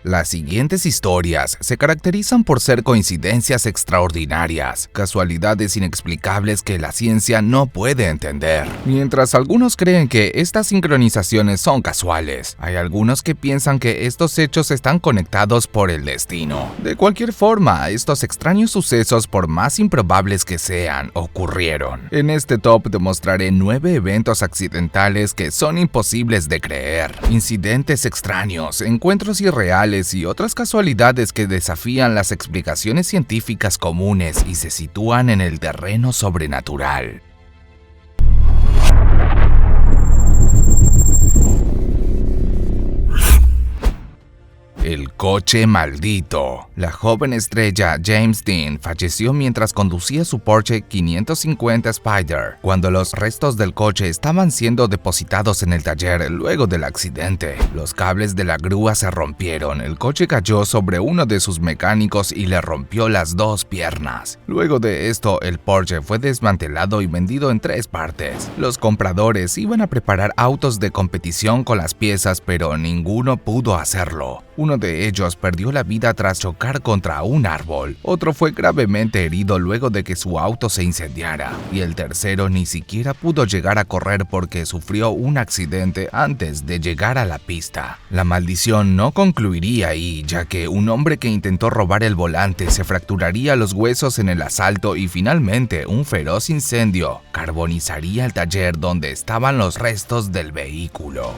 Las siguientes historias se caracterizan por ser coincidencias extraordinarias, casualidades inexplicables que la ciencia no puede entender. Mientras algunos creen que estas sincronizaciones son casuales, hay algunos que piensan que estos hechos están conectados por el destino. De cualquier forma, estos extraños sucesos, por más improbables que sean, ocurrieron. En este top demostraré 9 eventos accidentales que son imposibles de creer, incidentes extraños, encuentros irreales y otras casualidades que desafían las explicaciones científicas comunes y se sitúan en el terreno sobrenatural. El coche maldito. La joven estrella James Dean falleció mientras conducía su Porsche 550 Spyder, cuando los restos del coche estaban siendo depositados en el taller luego del accidente. Los cables de la grúa se rompieron, el coche cayó sobre uno de sus mecánicos y le rompió las 2 piernas. Luego de esto, el Porsche fue desmantelado y vendido en 3 partes. Los compradores iban a preparar autos de competición con las piezas, pero ninguno pudo hacerlo. Uno de ellos perdió la vida tras chocar contra un árbol, otro fue gravemente herido luego de que su auto se incendiara, y el tercero ni siquiera pudo llegar a correr porque sufrió un accidente antes de llegar a la pista. La maldición no concluiría ahí, ya que un hombre que intentó robar el volante se fracturaría los huesos en el asalto y finalmente un feroz incendio carbonizaría el taller donde estaban los restos del vehículo.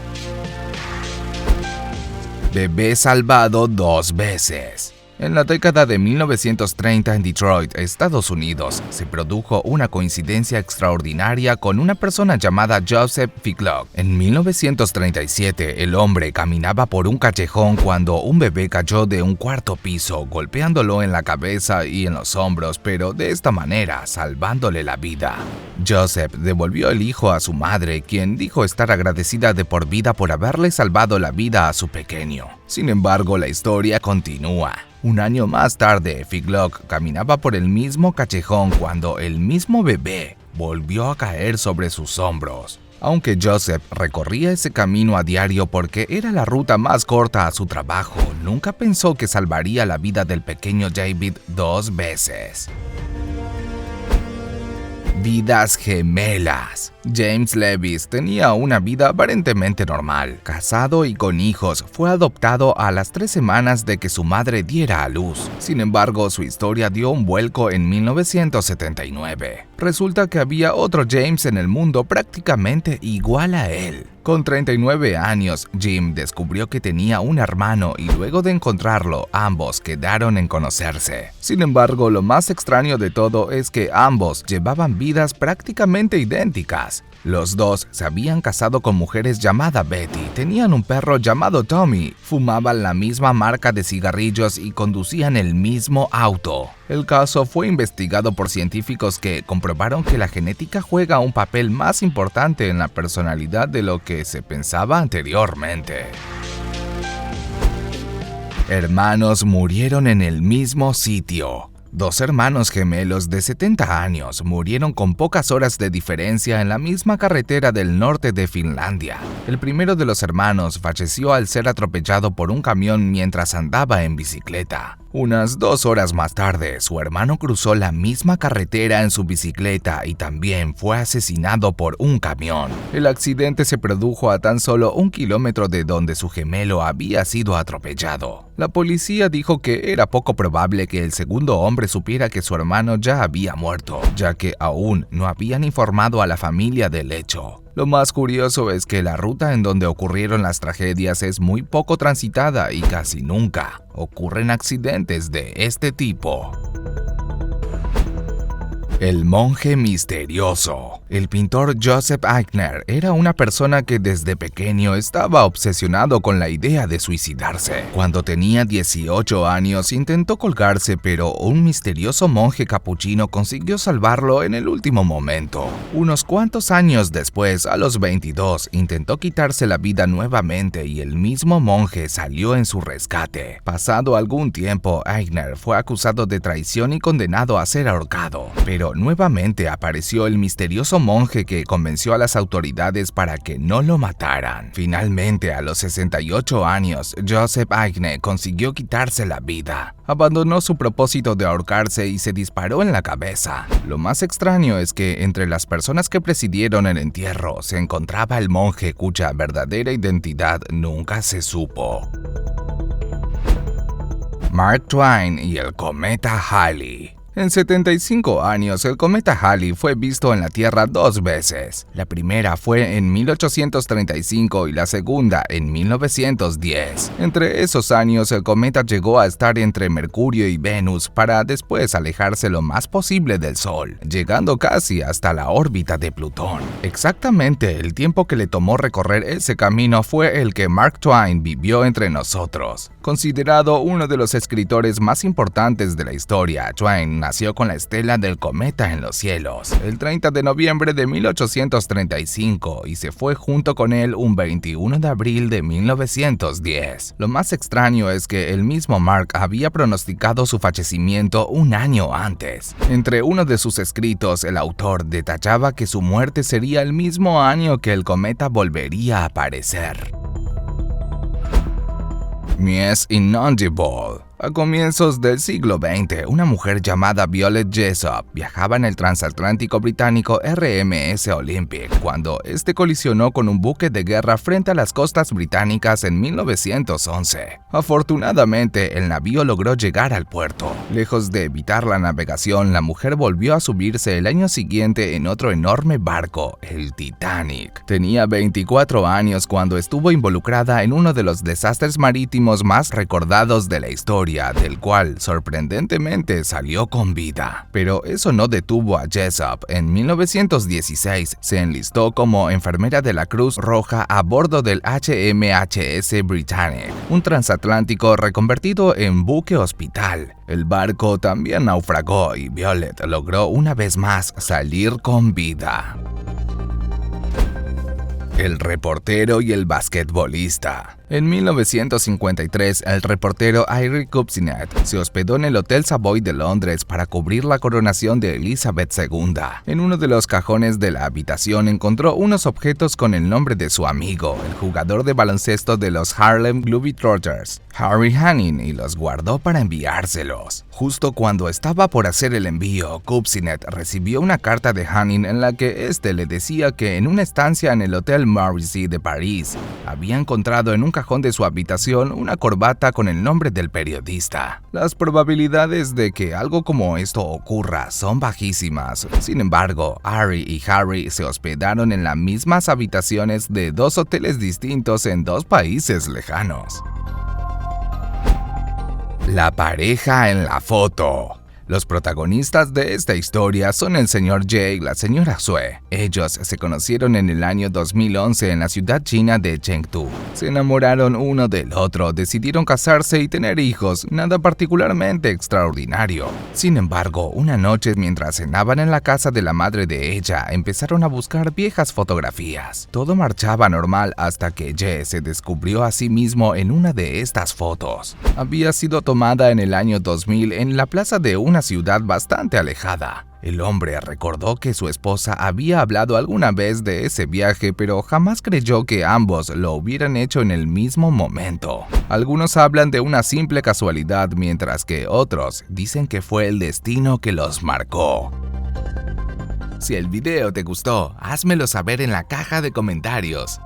Bebé salvado 2 veces. En la década de 1930 en Detroit, Estados Unidos, se produjo una coincidencia extraordinaria con una persona llamada Joseph Figlock. En 1937, el hombre caminaba por un callejón cuando un bebé cayó de un 4º piso, golpeándolo en la cabeza y en los hombros, pero de esta manera salvándole la vida. Joseph devolvió el hijo a su madre, quien dijo estar agradecida de por vida por haberle salvado la vida a su pequeño. Sin embargo, la historia continúa. Un año más tarde, Figlock caminaba por el mismo callejón cuando el mismo bebé volvió a caer sobre sus hombros. Aunque Joseph recorría ese camino a diario porque era la ruta más corta a su trabajo, nunca pensó que salvaría la vida del pequeño David 2 veces. Vidas gemelas. James Levis tenía una vida aparentemente normal. Casado y con hijos, fue adoptado a las 3 semanas de que su madre diera a luz. Sin embargo, su historia dio un vuelco en 1979. Resulta que había otro James en el mundo prácticamente igual a él. Con 39 años, Jim descubrió que tenía un hermano y luego de encontrarlo, ambos quedaron en conocerse. Sin embargo, lo más extraño de todo es que ambos llevaban vidas prácticamente idénticas. Los dos se habían casado con mujeres llamadas Betty, tenían un perro llamado Tommy, fumaban la misma marca de cigarrillos y conducían el mismo auto. El caso fue investigado por científicos que comprobaron que la genética juega un papel más importante en la personalidad de lo que se pensaba anteriormente. Hermanos murieron en el mismo sitio. 2 hermanos gemelos de 70 años murieron con pocas horas de diferencia en la misma carretera del norte de Finlandia. El primero de los hermanos falleció al ser atropellado por un camión mientras andaba en bicicleta. Unas 2 horas más tarde, su hermano cruzó la misma carretera en su bicicleta y también fue asesinado por un camión. El accidente se produjo a tan solo 1 kilómetro de donde su gemelo había sido atropellado. La policía dijo que era poco probable que el segundo hombre supiera que su hermano ya había muerto, ya que aún no habían informado a la familia del hecho. Lo más curioso es que la ruta en donde ocurrieron las tragedias es muy poco transitada y casi nunca ocurren accidentes de este tipo. El monje misterioso. El pintor Joseph Aigner era una persona que desde pequeño estaba obsesionado con la idea de suicidarse. Cuando tenía 18 años intentó colgarse, pero un misterioso monje capuchino consiguió salvarlo en el último momento. Unos cuantos años después, a los 22, intentó quitarse la vida nuevamente y el mismo monje salió en su rescate. Pasado algún tiempo, Aigner fue acusado de traición y condenado a ser ahorcado, pero nuevamente apareció el misterioso monje que convenció a las autoridades para que no lo mataran. Finalmente, a los 68 años, Joseph Aigne consiguió quitarse la vida. Abandonó su propósito de ahorcarse y se disparó en la cabeza. Lo más extraño es que entre las personas que presidieron el entierro se encontraba el monje cuya verdadera identidad nunca se supo. Mark Twain y el cometa Halley. En 75 años, el cometa Halley fue visto en la Tierra 2 veces. La primera fue en 1835 y la segunda en 1910. Entre esos años, el cometa llegó a estar entre Mercurio y Venus para después alejarse lo más posible del Sol, llegando casi hasta la órbita de Plutón. Exactamente el tiempo que le tomó recorrer ese camino fue el que Mark Twain vivió entre nosotros. Considerado uno de los escritores más importantes de la historia, Twain nació con la estela del cometa en los cielos el 30 de noviembre de 1835 y se fue junto con él un 21 de abril de 1910. Lo más extraño es que el mismo Mark había pronosticado su fallecimiento un año antes. Entre uno de sus escritos, el autor detallaba que su muerte sería el mismo año que el cometa volvería a aparecer. Mies Inaudible. A comienzos del siglo XX, una mujer llamada Violet Jessop viajaba en el transatlántico británico RMS Olympic cuando este colisionó con un buque de guerra frente a las costas británicas en 1911. Afortunadamente, el navío logró llegar al puerto. Lejos de evitar la navegación, la mujer volvió a subirse el año siguiente en otro enorme barco, el Titanic. Tenía 24 años cuando estuvo involucrada en uno de los desastres marítimos más recordados de la historia, del cual sorprendentemente salió con vida. Pero eso no detuvo a Jessop. En 1916 se enlistó como enfermera de la Cruz Roja a bordo del HMHS Britannic, un transatlántico reconvertido en buque hospital. El barco también naufragó y Violet logró una vez más salir con vida. El reportero y el basquetbolista. En 1953, el reportero Eric Kupcinet se hospedó en el Hotel Savoy de Londres para cubrir la coronación de Elizabeth II. En uno de los cajones de la habitación encontró unos objetos con el nombre de su amigo, el jugador de baloncesto de los Harlem Globetrotters, Harry Hanning, y los guardó para enviárselos. Justo cuando estaba por hacer el envío, Kupcinet recibió una carta de Hanning en la que este le decía que en una estancia en el Hotel Maurice de París había encontrado en un cajón de su habitación una corbata con el nombre del periodista. Las probabilidades de que algo como esto ocurra son bajísimas. Sin embargo, Harry y Harry se hospedaron en las mismas habitaciones de dos hoteles distintos en dos países lejanos. La pareja en la foto. Los protagonistas de esta historia son el señor Jay y la señora Sue. Ellos se conocieron en el año 2011 en la ciudad china de Chengdu. Se enamoraron uno del otro, decidieron casarse y tener hijos, nada particularmente extraordinario. Sin embargo, una noche mientras cenaban en la casa de la madre de ella, empezaron a buscar viejas fotografías. Todo marchaba normal hasta que Jay se descubrió a sí mismo en una de estas fotos. Había sido tomada en el año 2000 en la plaza de una ciudad bastante alejada. El hombre recordó que su esposa había hablado alguna vez de ese viaje, pero jamás creyó que ambos lo hubieran hecho en el mismo momento. Algunos hablan de una simple casualidad, mientras que otros dicen que fue el destino que los marcó. Si el video te gustó, házmelo saber en la caja de comentarios.